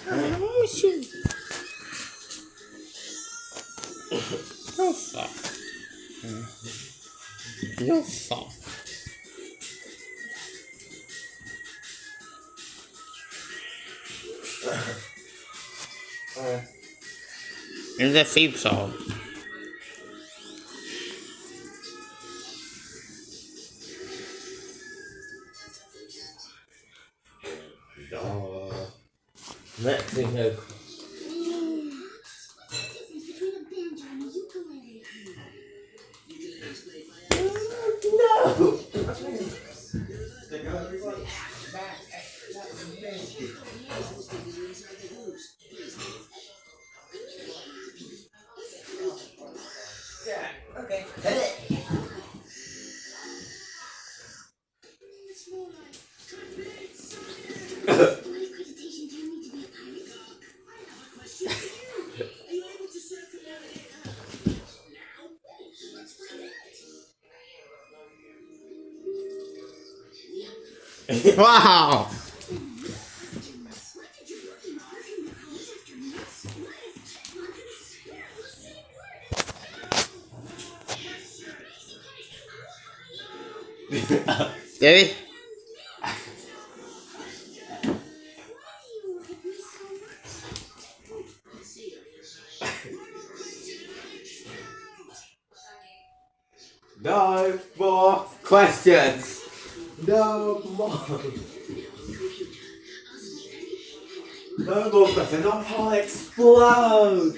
Oh, shit. You're soft. You're soft. It's a theme song. Mexico. No! Okay. Wow! David? No more questions. No more. No more questions. I'll explode.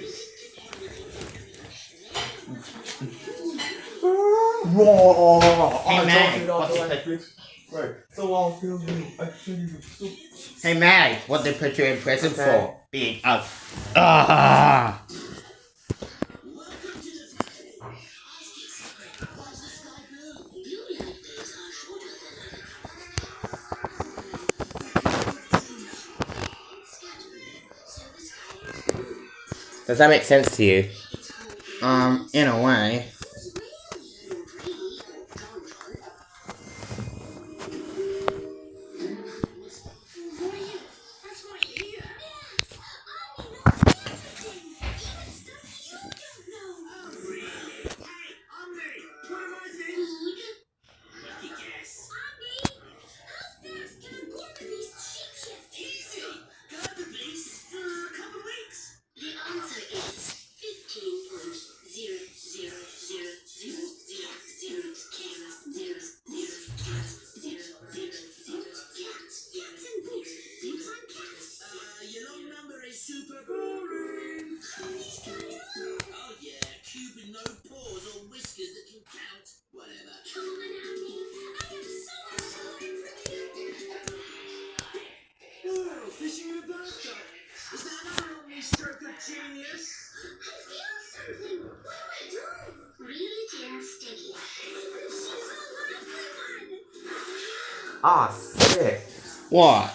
Hey, Meg, what's Hey, Meg, what they put you in prison for? Being a... Ah! Does that make sense to you? In a way. Ah, sick. What?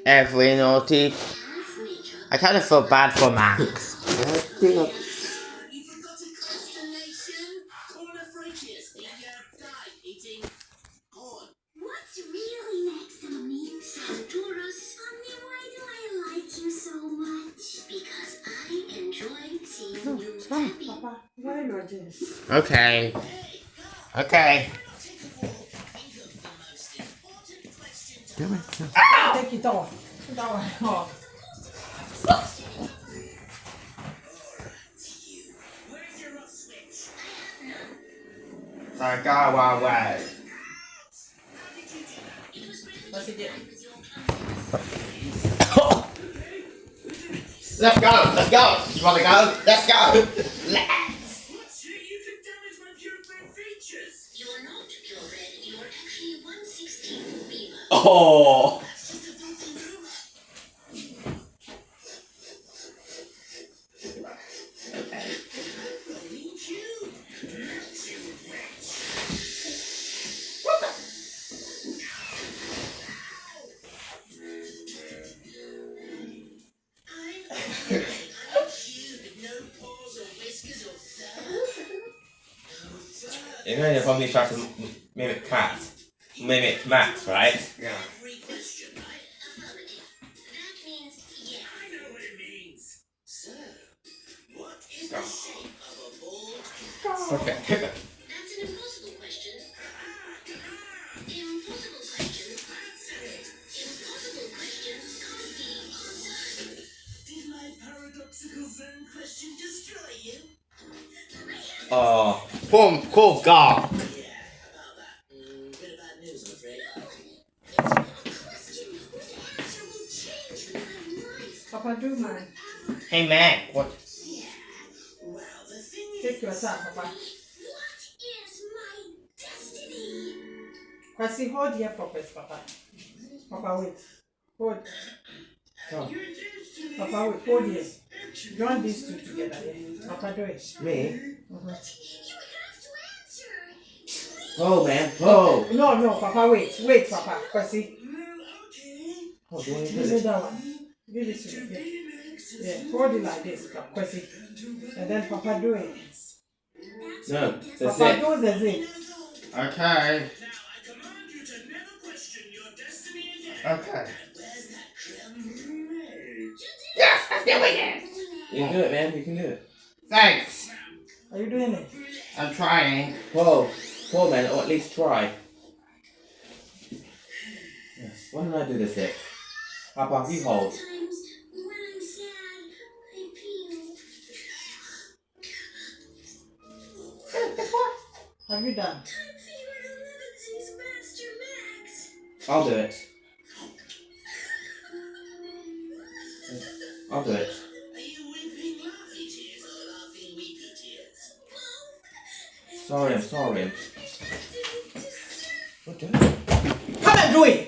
Every naughty... I kind of feel bad for Max. What's really next on me? Santoros. Omni, why do I like you so much? Because I enjoy seeing you happy. Okay. Okay. Take it off. So go away. What's it do? Let's go. Let's go. You want to go? Let's go. Let's. You can damage my purebred features. You're not purebred. You're actually 1/16 beaver. Oh. You know, you're probably trying to mimic Max, right? Yeah. Okay. That's an impossible question. Impossible question. Impossible questions can't be answered. Did my paradoxical Zen question destroy you? Oh. Boom, cool, go. Yeah, about that. Bit of bad news, I'm afraid. It's not a question whose answer will change my life. Papa, do mine. Hey man, what? Yeah. Well, the thing Take your is, time, Papa. what is my destiny? Kwasi, hold here for first, Papa. Papa, wait. Hold. Oh. Papa, wait. Hold here. Join these two together. Yeah. Papa, do it. Me? You have to answer. Please. Oh, man. Oh. No, Papa, wait. Wait, Papa. Kwasi, Okay. Oh, do you want to do give me this? that one. Give it to me. Yeah. Yeah. Hold it like this, Kwasi. And then Papa, do it. No, that's Papa, it. do the zip. Okay. Now I command you to never question your destiny again. Okay. Where's that creme brulee? Yes, I'm doing it. You can do it, man. You can do it. Thanks. Are you doing it? I'm trying. Whoa. Whoa, man. Or at least try. Yes. Why don't I do this it? Papa, you hold. Sometimes when I'm sad, I peel. Have you done? Time for your ellipses, Master Max. I'll do it. I'll do it. Are you weeping laughy tears or laughing weepy tears? Sorry, I'm sorry. I didn't deserve. What do it? Come and do it.